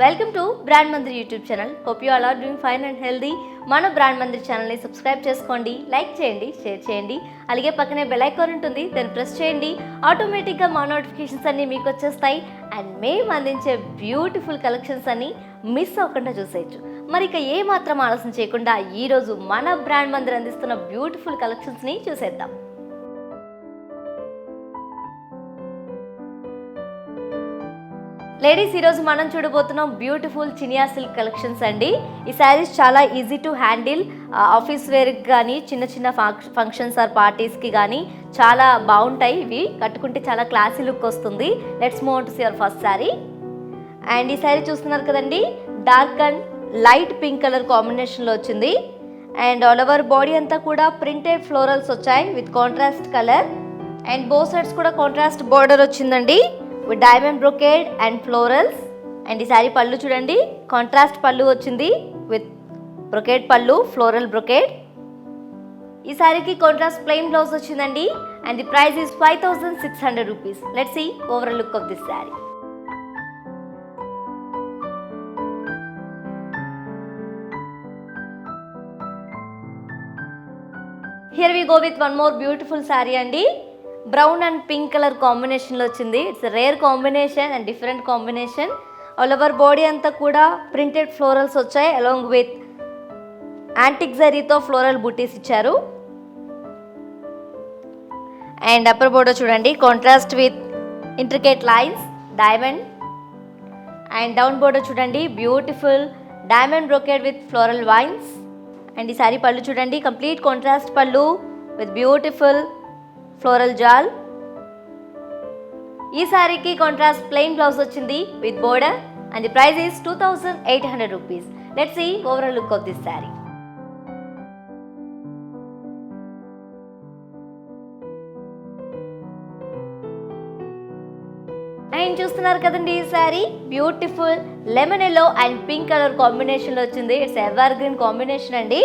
Welcome to brand Mandir YouTube channel. Hope you all are doing fine and healthy. మన brand Mandir ఛానల్ని subscribe చేసుకోండి, like చేయండి, share చేయండి. అలాగే పక్కనే బెల్ ఐకాన్ ఉంటుంది, దాన్ని ప్రెస్ చేయండి. ఆటోమేటిక్గా మా నోటిఫికేషన్స్ అన్నీ మీకు వచ్చేస్తాయి అండ్ మేము అందించే బ్యూటిఫుల్ కలెక్షన్స్ అన్నీ మిస్ అవ్వకుండా చూసేయచ్చు. మరి ఇక ఏ మాత్రం ఆలస్యం చేయకుండా ఈరోజు మన బ్రాండ్ మందిర్ అందిస్తున్న బ్యూటిఫుల్ కలెక్షన్స్ని చూసేద్దాం. లేడీస్, ఈరోజు మనం చూడబోతున్నాం బ్యూటిఫుల్ చినియా సిల్క్ కలెక్షన్స్ అండి. ఈ శారీస్ చాలా ఈజీ టు హ్యాండిల్, ఆఫీస్ వేర్కి కానీ చిన్న చిన్న ఫంక్షన్స్ ఆర్ పార్టీస్కి కానీ చాలా బాగుంటాయి. ఇవి కట్టుకుంటే చాలా క్లాసీ లుక్ వస్తుంది. Let's move to see your first sari. And ఈ శారీ చూస్తున్నారు కదండి, dark and light pink colour కాంబినేషన్లో వచ్చింది. అండ్ ఆల్ ఓవర్ బాడీ అంతా కూడా ప్రింటెడ్ ఫ్లోరల్స్ వచ్చాయి with contrast colour. And both sides కూడా కాంట్రాస్ట్ బార్డర్ వచ్చిందండి with diamond brocade and florals. And ఈ శారీ పళ్ళు చూడండి, కాంట్రాస్ట్ పళ్ళు వచ్చింది విత్ బ్రొకేడ్ పళ్ళు, ఫ్లోరల్ బ్రొకేడ్. ఈ శారీకి కాంట్రాస్ట్ ప్లెయిన్ బ్లౌజ్ వచ్చిందండి. And the price is 5600 rupees. Let's see overall look of this sari. Here we go with one more beautiful sari అండి. బ్రౌన్ అండ్ పింక్ కలర్ కాంబినేషన్లో వచ్చింది. It's rare combination and different combination. All over body అంతా కూడా printed florals వచ్చాయి along with antique జరీతో floral బూటీస్ ఇచ్చారు. And upper border చూడండి, contrast with intricate lines, diamond. And down border చూడండి, beautiful diamond brocade with floral vines. And ఈ శారీ పళ్ళు చూడండి, కంప్లీట్ కాంట్రాస్ట్ పళ్ళు విత్ బ్యూటిఫుల్ ఫ్లోరల్ జాల్. ఈ శారీకి కాంట్రాస్ట్ ప్లెయిన్ బ్లౌజ్ వచ్చింది with border and the price is 2800 rupees. Let's see overall look of this sari. And చూస్తున్నారు కదండి, ఈ sari beautiful lemon yellow and pink colour కాంబినేషన్లో వచ్చింది. ఇట్స్ ఎవర్ గ్రీన్ కాంబినేషన్ అండి.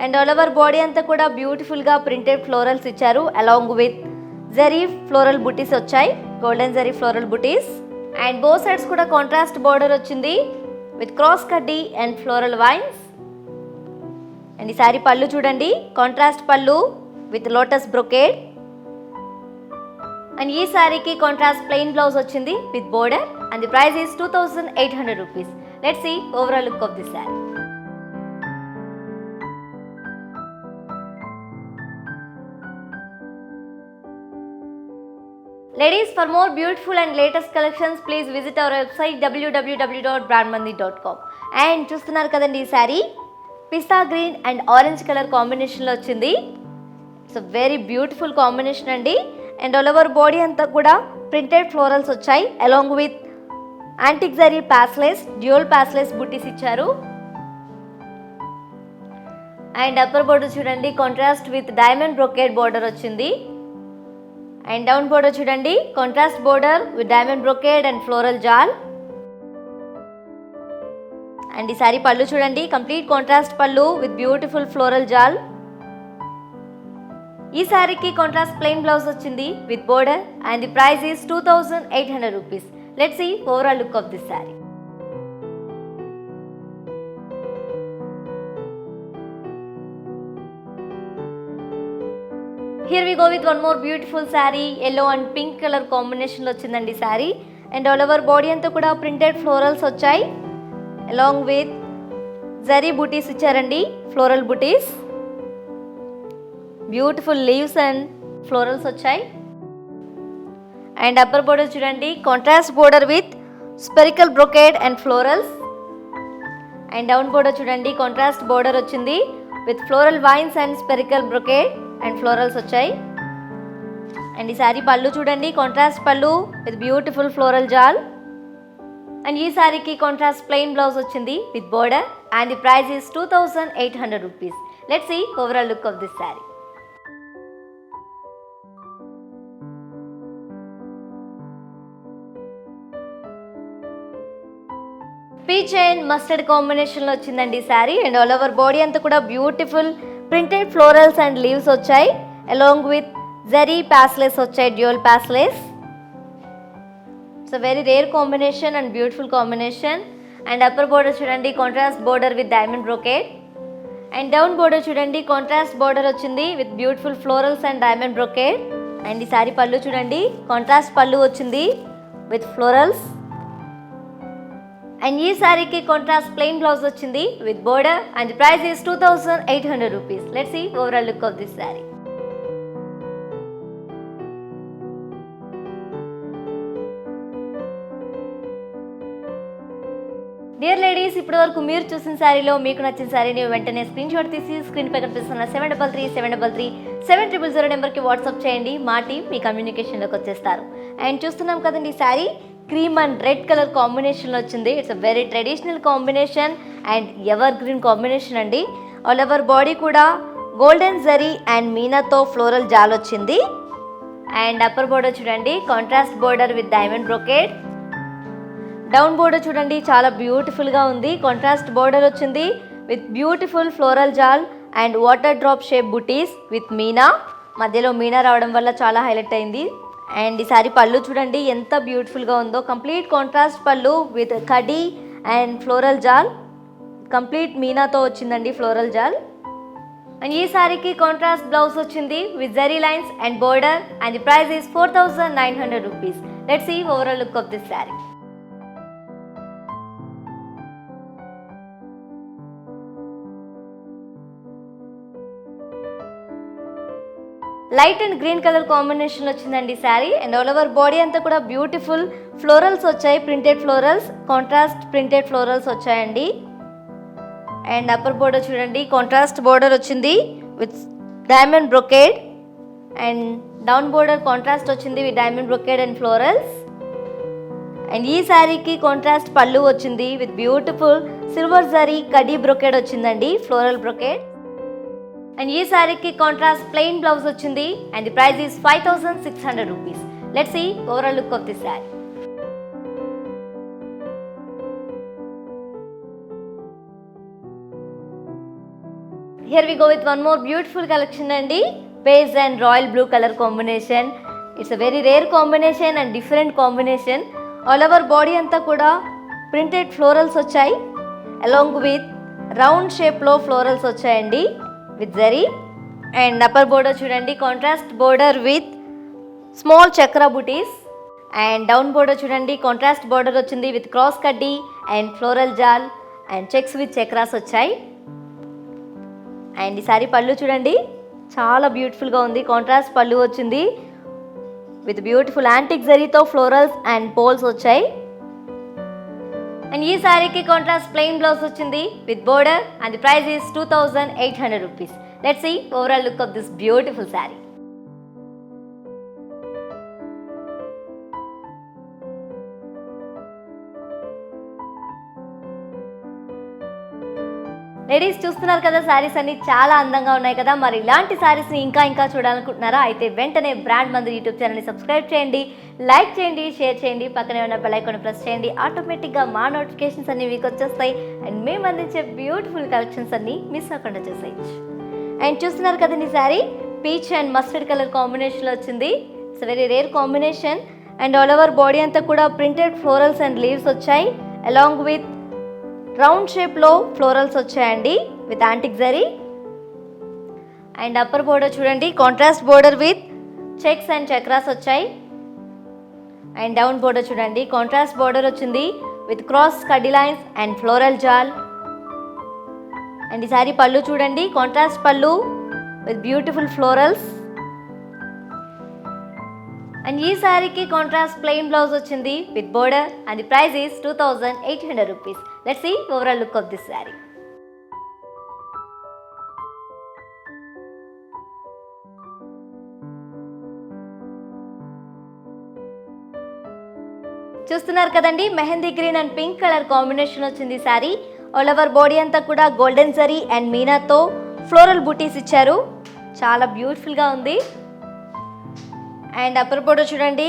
అండ్ ఆల్ ఓవర్ బాడీ అంతా కూడా బ్యూటిఫుల్గా ప్రింటెడ్ ఫ్లోరల్స్ ఇచ్చారు అలాంగ్ విత్ జరీ ఫ్లోరల్ బుటీస్ వచ్చాయి, golden zari floral buttis. And both sides కూడా కాంట్రాస్ట్ బార్డర్ వచ్చింది విత్ క్రాస్ కడ్డీ అండ్ ఫ్లోరల్ వైన్స్. అండ్ ఈ శారీ పళ్ళు చూడండి, కాంట్రాస్ట్ పళ్ళు విత్ లోటస్ బ్రొకేడ్. అండ్ ఈ శారీకి కాంట్రాస్ట్ ప్లెయిన్ బ్లౌజ్ వచ్చింది with border and the price is 2800 rupees. Let's see overall look of this sari. Ladies, for more beautiful and latest collections, please visit our website www.brandmandir.com. And చూస్తున్నారు కదండి, ఈ శారీ పిస్తా green and orange colour కాంబినేషన్లో వచ్చింది. It's a very beautiful combination అండి. And all over body అంతా కూడా printed florals వచ్చాయి along with antique zari paisleys, dual paisleys బుటీస్ ఇచ్చారు. అండ్ అప్పర్ బోర్డర్ చూడండి, contrast with diamond brocade border వచ్చింది. అండ్ డౌన్ బోర్డర్ చూడండి, contrast border with diamond brocade and floral జాల్. అండ్ ఈ శారీ పళ్ళు చూడండి, కంప్లీట్ కాంట్రాస్ట్ పళ్ళు విత్ బ్యూటిఫుల్ ఫ్లోరల్ జాల్. ఈ శారీకి కాంట్రాస్ట్ ప్లెయిన్ బ్లౌజ్ వచ్చింది with border and the price is 2800 rupees. Let's see overall look of this sari. Here we go with one more beautiful sari. Yellow and pink colour కాంబినేషన్లో వచ్చిందండి sari. And all over body అంతా కూడా printed florals వచ్చాయి along with zari బూటీస్ ఇచ్చారండి, floral బూటీస్. Beautiful leaves and florals వచ్చాయి. And upper border చూడండి, contrast border with spherical brocade and florals. And down border చూడండి, కాంట్రాస్ట్ బోర్డర్ వచ్చింది with floral vines and spherical brocade and florals వచ్చాయి. And ఈ శారీ పళ్ళు చూడండి, కాంట్రాస్ట్ పళ్ళు విత్ బ్యూటిఫుల్ ఫ్లోరల్ జాల్. అండ్ ఈ శారీకి కాంట్రాస్ట్ ప్లెయిన్ బ్లౌజ్ వచ్చింది with border and the price is 2800 rupees. Let's see overall look of this sari. Peach and mustard కాంబినేషన్లో వచ్చిందండి ఈ sari. And all over body అంతా కూడా beautiful printed florals and leaves వచ్చాయి అలాంగ్ విత్ జరీ ప్యాస్లెస్ వచ్చాయి, dual paisleys. It's a very rare combination and beautiful combination. And upper border చూడండి contrast border with diamond brocade. And down border చూడండి contrast border వచ్చింది with beautiful florals and diamond brocade. And ఈ సారీ పళ్ళు చూడండి contrast పళ్ళు వచ్చింది with florals. And ఈ సారీకి contrast plain blouse వచ్చింది with border and the price is 2800 rupees. Let's see overall look of this sari. Dear ladies, ఇప్పటి వరకు మీరు చూసిన శారీలో మీకు నచ్చిన శారీని వెంటనే స్క్రీన్ షాట్ తీసి స్క్రీన్ పై కనిపిస్తున్న 7337337000 నెంబర్కి వాట్సాప్ చేయండి. మా టీం మీ కమ్యూనికేషన్లోకి వచ్చేస్తారు. అండ్ చూస్తున్నాం కదండి ఈ sari cream and red colour కాంబినేషన్లో వచ్చింది. It's a very traditional combination and evergreen combination అండి. ఆల్ ఓవర్ బాడీ కూడా గోల్డెన్ జరీ అండ్ మీనాతో ఫ్లోరల్ జాల్ వచ్చింది. అండ్ అప్పర్ బోర్డర్ చూడండి contrast border with diamond brocade. Down border చూడండి చాలా బ్యూటిఫుల్గా ఉంది. కాంట్రాస్ట్ బోర్డర్ వచ్చింది విత్ బ్యూటిఫుల్ ఫ్లోరల్ జాల్ అండ్ వాటర్ డ్రాప్ షేప్ బుటీస్ విత్ మీనా. మధ్యలో మీనా రావడం వల్ల చాలా హైలైట్ అయింది. అండ్ ఈ సారీ పళ్ళు చూడండి ఎంత బ్యూటిఫుల్గా ఉందో. కంప్లీట్ కాంట్రాస్ట్ పళ్ళు విత్ కడీ అండ్ ఫ్లోరల్ జాల్. కంప్లీట్ మీనాతో వచ్చిందండి ఫ్లోరల్ జాల్. అండ్ ఈ సారీకి కాంట్రాస్ట్ బ్లౌజ్ వచ్చింది with zari lines and border and the price is 4900 rupees. Let's see overall look of this sari. Light and green colour combination వచ్చిందండి sari. And all over body అంతా కూడా బ్యూటిఫుల్ ఫ్లోరల్స్ వచ్చాయి, printed florals, contrast printed florals వచ్చాయండి. And upper border చూడండి contrast border వచ్చింది with diamond brocade. And down border contrast వచ్చింది with diamond brocade and florals. And ఈ శారీకి కాంట్రాస్ట్ పళ్ళు వచ్చింది విత్ బ్యూటిఫుల్ సిల్వర్ జరీ కడీ బ్రొకేడ్ వచ్చిందండి, ఫ్లోరల్ బ్రొకేడ్. అండ్ ఈ సారీకి కాంట్రాస్ట్ ప్లెయిన్ బ్లౌజ్ వచ్చింది and the price is 5600 rupees. Let's see overall look of this sari. Here we go with one more beautiful collection అండి. Beige and royal blue colour combination. It's a very rare combination and different combination. All over body అంతా కూడా printed florals వచ్చాయి along with round షేప్లో florals వచ్చాయండి with zari. And upper border చూడండి contrast border with small chakra బుటీస్. And down border చూడండి contrast border వచ్చింది with cross కడ్డీ అండ్ ఫ్లోరల్ జాల్ అండ్ చెక్స్ విత్ చక్రాస్ వచ్చాయి. అండ్ ఈ సారీ పళ్ళు చూడండి చాలా బ్యూటిఫుల్గా ఉంది. కాంట్రాస్ట్ పళ్ళు వచ్చింది విత్ బ్యూటిఫుల్ యాంటిక్ జరీతో ఫ్లోరల్స్ అండ్ పోల్స్ వచ్చాయి. అండ్ ఈ సారీకి కాంట్రాస్ట్ ప్లెయిన్ బ్లౌజ్ వచ్చింది with border and the price is 2800 rupees. Let's see overall look of this beautiful sari. Ladies చూస్తున్నారు కదా శారీస్ అన్ని చాలా అందంగా ఉన్నాయి కదా. మరి ఇలాంటి శారీస్ని ఇంకా చూడాలనుకుంటున్నారా? అయితే వెంటనే బ్రాండ్ మంది యూట్యూబ్ ఛానల్ని సబ్స్క్రైబ్ చేయండి, లైక్ చేయండి, షేర్ చేయండి, పక్కనే ఉన్న బెల్ ఐకాన్ ప్రెస్ చేయండి. ఆటోమేటిక్గా మా నోటిఫికేషన్స్ అన్ని మీకు వచ్చేస్తాయి అండ్ మేము అందించే బ్యూటిఫుల్ కలెక్షన్స్ అన్ని మిస్ అవ్వకుండా చేసేయచ్చు. అండ్ చూస్తున్నారు కదండి sari peach and mustard colour కాంబినేషన్లో వచ్చింది. It's very rare combination. And all over body అంతా కూడా ప్రింటెడ్ ఫ్లోరల్స్ అండ్ లీవ్స్ వచ్చాయి అలాంగ్ విత్ రౌండ్ షేప్లో ఫ్లోరల్స్ వచ్చాయండి with antique zari. And upper border చూడండి contrast border with checks and chakras వచ్చాయి. అండ్ డౌన్ బోర్డర్ చూడండి కాంట్రాస్ట్ బోర్డర్ వచ్చింది with cross కడ్డీ లైన్స్ అండ్ ఫ్లోరల్ జాల్. అండ్ ఈ సారీ పళ్ళు చూడండి కాంట్రాస్ట్ పళ్ళు విత్ బ్యూటిఫుల్ ఫ్లోరల్స్. అండ్ ఈ సారీకి కాంట్రాస్ట్ ప్లెయిన్ బ్లౌజ్ వచ్చింది with border and the price is 2800 rupees. Let's see overall look of this sari. చూస్తున్నారు కదండి mehndi green and pink colour combination వచ్చింది సారీ. ఆల్ ఓవర్ బాడీ అంతా కూడా గోల్డెన్ జరీ అండ్ మీనాతో ఫ్లోరల్ బూటీస్ ఇచ్చారు. చాలా బ్యూటిఫుల్గా ఉంది. అండ్ అప్పర్ బోర్డర్ చూడండి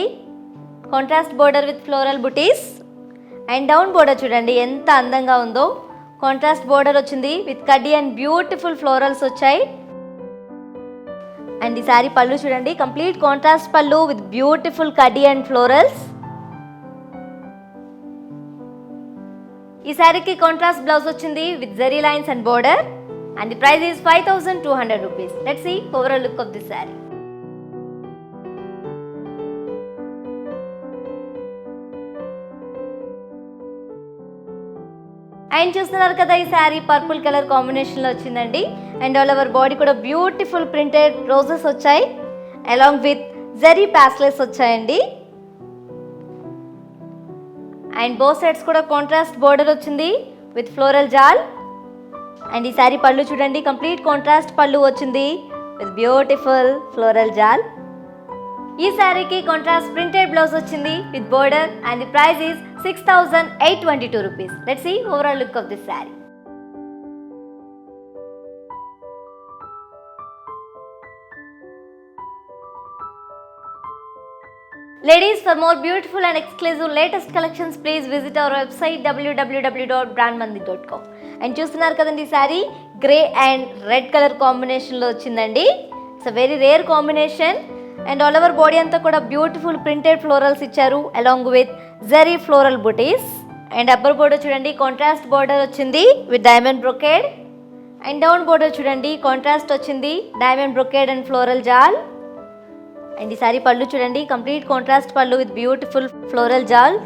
contrast border with floral buttis. And down border చూడండి ఎంత అందంగా ఉందో. కాంట్రాస్ట్ బోర్డర్ వచ్చింది విత్ కడ్డీ అండ్ బ్యూటిఫుల్ ఫ్లోరల్స్ వచ్చాయి. అండ్ ఈ సారీ పళ్ళు చూడండి కంప్లీట్ కాంట్రాస్ట్ పళ్ళు విత్ బ్యూటిఫుల్ కడ్డీ అండ్ ఫ్లోరల్స్. ఈ శారీకి కాంట్రాస్ట్ బ్లౌజ్ వచ్చింది with zari lines and border and the price is 5200 rupees. Let's see overall look of this sari. And చూస్తున్నారు కదా, ఈ శారీ పర్పుల్ కలర్ కాంబినేషన్లో వచ్చిందండి. అండ్ ఆల్ ఓవర్ బాడీ కూడా బ్యూటిఫుల్ ప్రింటెడ్ రోజెస్ వచ్చాయి అలాంగ్ విత్ జరీ ప్యాస్లెస్ వచ్చాయండి. అండ్ బోత్ సైడ్స్ కూడా contrast border వచ్చింది విత్ ఫ్లోరల్ జాల్. అండ్ ఈ శారీ పళ్ళు చూడండి, కంప్లీట్ కాంట్రాస్ట్ పళ్ళు వచ్చింది విత్ బ్యూటిఫుల్ ఫ్లోరల్ జాల్. ఈ శారీకి కాంట్రాస్ట్ ప్రింటెడ్ బ్లౌజ్ వచ్చింది with border and the price is 6822 rupees. Let's see overall look of this saree. Ladies, for more beautiful and exclusive latest collections, please visit our website www.brandmandi.com. And చూస్తున్నారు కదండి, ఈ sari grey and red colour కాంబినేషన్లో వచ్చిందండి. It's a very rare combination. And all over body అంతా కూడా beautiful printed florals ఇచ్చారు along with zari floral buttis. And upper border చూడండి, contrast border వచ్చింది with diamond brocade. And down border చూడండి, contrast వచ్చింది diamond brocade and floral జాల్. And ఈ సారీ పళ్ళు చూడండి, కంప్లీట్ కాంట్రాస్ట్ పళ్ళు విత్ బ్యూటిఫుల్ ఫ్లోరల్ జాల్.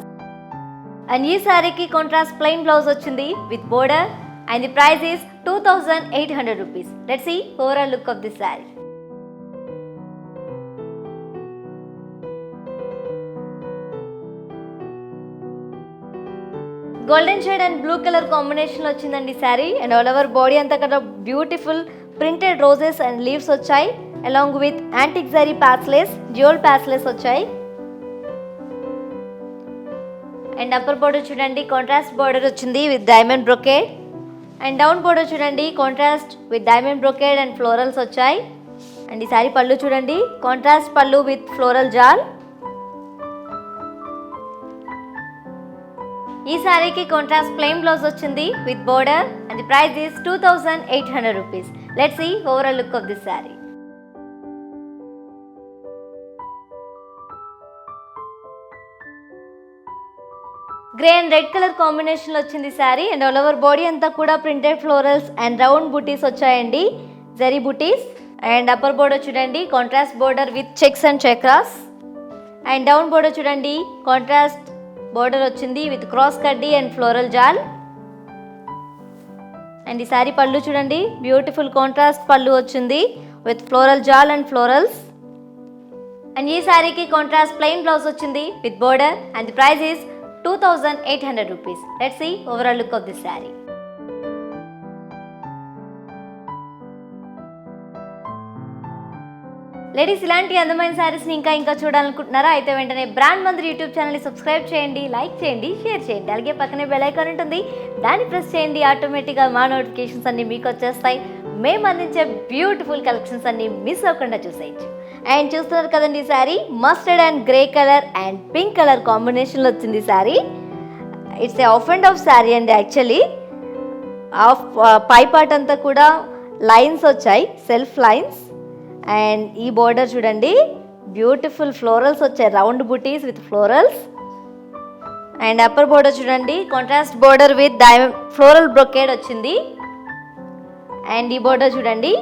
అండ్ ఈ సారీకి కాంట్రాస్ట్ ప్లెయిన్ బ్లౌజ్ వచ్చింది with border and the price is 2800 rupees. Let's see overall look of this sari. Golden shade and blue colour కాంబినేషన్లో వచ్చిందండి sari. And all over body అంతా కదా beautiful printed roses and leaves వచ్చాయి along with antique zari paisleys, jewel paisleys వచ్చాయి. And upper border చూడండి, contrast border వచ్చింది with diamond brocade. And down border చూడండి, contrast with diamond brocade and florals వచ్చాయి. And ఈ శారీ పళ్ళు చూడండి, కాంట్రాస్ట్ పళ్ళు విత్ ఫ్లోరల్ జాల్. ఈ శారీకి కాంట్రాస్ట్ ప్లెయిన్ బ్లౌజ్ వచ్చింది with border and the price is 2800 rupees. Let's see overall look of this sari. Grey and red colour కాంబినేషన్లో వచ్చింది sari. And all over body అంతా కూడా ప్రింటెడ్ ఫ్లోరల్స్ అండ్ రౌండ్ బుటీస్ వచ్చాయండి, జరీ బుటీస్. అండ్ అప్పర్ బోర్డర్ చూడండి, contrast border with checks and chakras. And down border చూడండి, contrast border వచ్చింది with cross కడ్డీ అండ్ ఫ్లోరల్ జాల్. అండ్ ఈ శారీ పళ్ళు చూడండి, బ్యూటిఫుల్ కాంట్రాస్ట్ పళ్ళు వచ్చింది విత్ ఫ్లోరల్ జాల్ అండ్ ఫ్లోరల్స్. అండ్ ఈ శారీకి కాంట్రాస్ట్ ప్లెయిన్ బ్లౌజ్ వచ్చింది with border and the price is 2800 rupees. Let's see overall look of this saree. Ladies, ఇలాంటి అందమైన శారీస్ని ఇంకా చూడాలనుకుంటున్నారా? అయితే వెంటనే బ్రాండ్ మందిర్ యూట్యూబ్ ఛానల్ని సబ్స్క్రైబ్ చేయండి, లైక్ చేయండి, షేర్ చేయండి. అలాగే పక్కనే బెల్ ఐకాన్ ఉంటుంది, దాన్ని ప్రెస్ చేయండి. ఆటోమేటిక్గా మా నోటిఫికేషన్స్ అన్నీ మీకు వచ్చేస్తాయి. మేము అందించే బ్యూటిఫుల్ కలెక్షన్స్ అన్నీ మిస్ అవ్వకుండా చూసేయచ్చు. అండ్ చూస్తున్నారు కదండి, ఈ sari mustard and grey colour and pink colour కాంబినేషన్లో వచ్చింది sari. It's a half and half sari అండి. యాక్చువల్లీ ఆఫ్ పై పార్ట్ అంతా కూడా లైన్స్ వచ్చాయి, సెల్ఫ్ లైన్స్. అండ్ ఈ బోర్డర్ చూడండి, బ్యూటిఫుల్ ఫ్లోరల్స్ వచ్చాయి, రౌండ్ బుటీస్ with florals. And upper border చూడండి, contrast border with diamond floral brocade వచ్చింది. అండ్ ఈ బోర్డర్ చూడండి,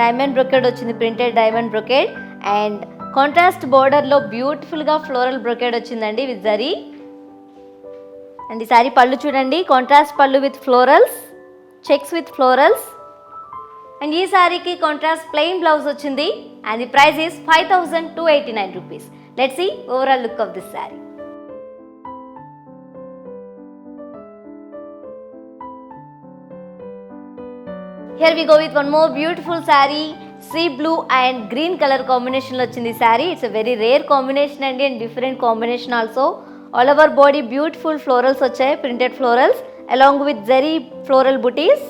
డైమండ్ బ్రొకేడ్ వచ్చింది, printed diamond brocade. And contrast బోర్డర్లో బ్యూటిఫుల్గా ఫ్లోరల్ బ్రొకేడ్ వచ్చిందండి విత్ జరీ. అండ్ ఈ సారీ పళ్ళు చూడండి, కాంట్రాస్ట్ పళ్ళు with florals, checks with florals. And ఈ సారీకి కాంట్రాస్ట్ ప్లెయిన్ బ్లౌజ్ వచ్చింది and the price is 5289 rupees. Let's see overall look of this sari. Here we go with one more beautiful saree, sea blue and green color combination lo ochindi saree. It's a very rare combination and different combination also. All over body beautiful florals vachayi, printed florals along with zari floral booties.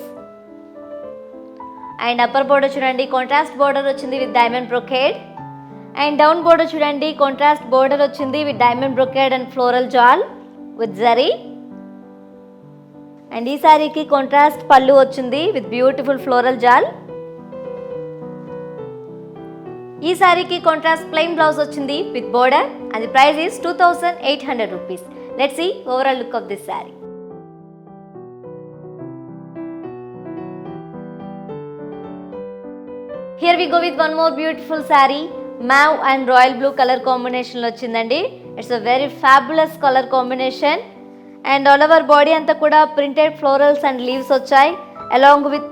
And upper border chudandi, contrast border ochindi with diamond brocade. And down border chudandi, contrast border ochindi with diamond brocade and floral jewel with zari. And ఈ శారీకి contrast పళ్ళు వచ్చింది with beautiful floral జాల్. ఈ శారీకి contrast plain blouse వచ్చింది with border and the price is 2800 rupees. Let's see overall look of this sari. Here we go with one more beautiful sari. Mauve and royal blue colour కాంబినేషన్లో వచ్చిందండి. It's a very fabulous colour combination. And all over body అంతా కూడా printed florals and leaves వచ్చాయి along with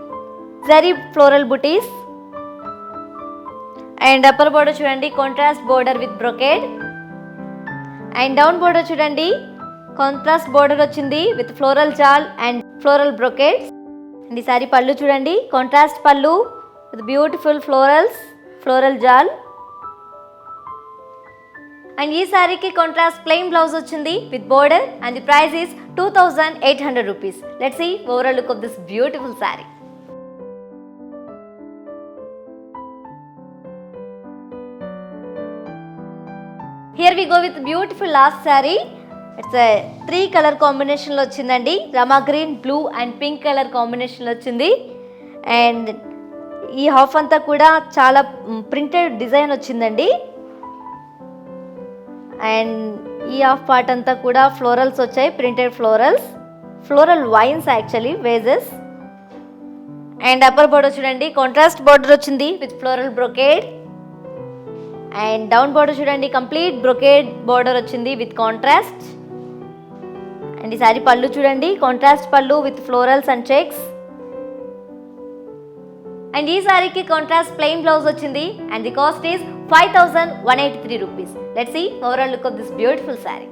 zari floral buttis. And upper border చూడండి contrast border with brocade. And down border చూడండి contrast border వచ్చింది with floral జాల్ and floral brocades. And ఈ సారీ పళ్ళు చూడండి contrast పళ్ళు విత్ బ్యూటిఫుల్ ఫ్లోరల్ జాల్. అండ్ ఈ సారీకి కాంట్రాస్ట్ ప్లెయిన్ బ్లౌజ్ వచ్చింది with border and the price is 2800 rupees. Let's see overall look of this beautiful sari. Here we go with beautiful last sari. It's 3 colour కాంబినేషన్లో వచ్చిందండి. Rama green, blue and pink colour కాంబినేషన్లో వచ్చింది. And ఈ half అంతా కూడా చాలా printed design వచ్చిందండి. And ఈ హాఫ్ పార్ట్ అంతా కూడా ఫ్లోరల్స్ వచ్చాయి, printed floral vines actually vases. And upper border చూడండి కాంట్రాస్ట్ బోర్డర్ వచ్చింది with floral brocade. And down border చూడండి కంప్లీట్ బ్రొకేడ్ బోర్డర్ వచ్చింది విత్ కాంట్రాస్ట్. అండ్ ఈ సారీ పళ్ళు చూడండి కాంట్రాస్ట్ పళ్ళు with florals and checks. And ఈ సారీకి కాంట్రాస్ట్ ప్లెయిన్ బ్లౌజ్ వచ్చింది and the cost is 5183 rupees. Let's see overall look of this beautiful sari.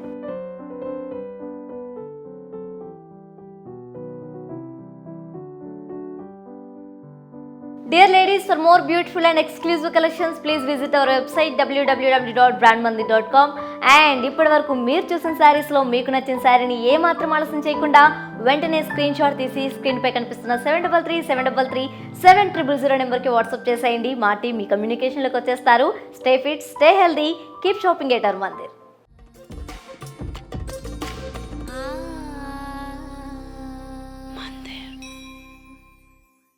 Dear ladies, for more beautiful and exclusive collections, please visit our website www.brandmandi.com. And ఇప్పటి వరకు మీరు చూసిన శారీస్లో మీకు నచ్చిన శారీని ఏమాత్రం ఆలస్యం చేయకుండా వెంటనే స్క్రీన్ షాట్ తీసి స్క్రీన్ పై కనిపిస్తున్న 7337337000 నెంబర్కి వాట్సాప్ చేసేయండి. మా టీం మీ కమ్యూనికేషన్లోకి వచ్చేస్తారు. Stay fit, stay healthy, keep shopping at our Mandir.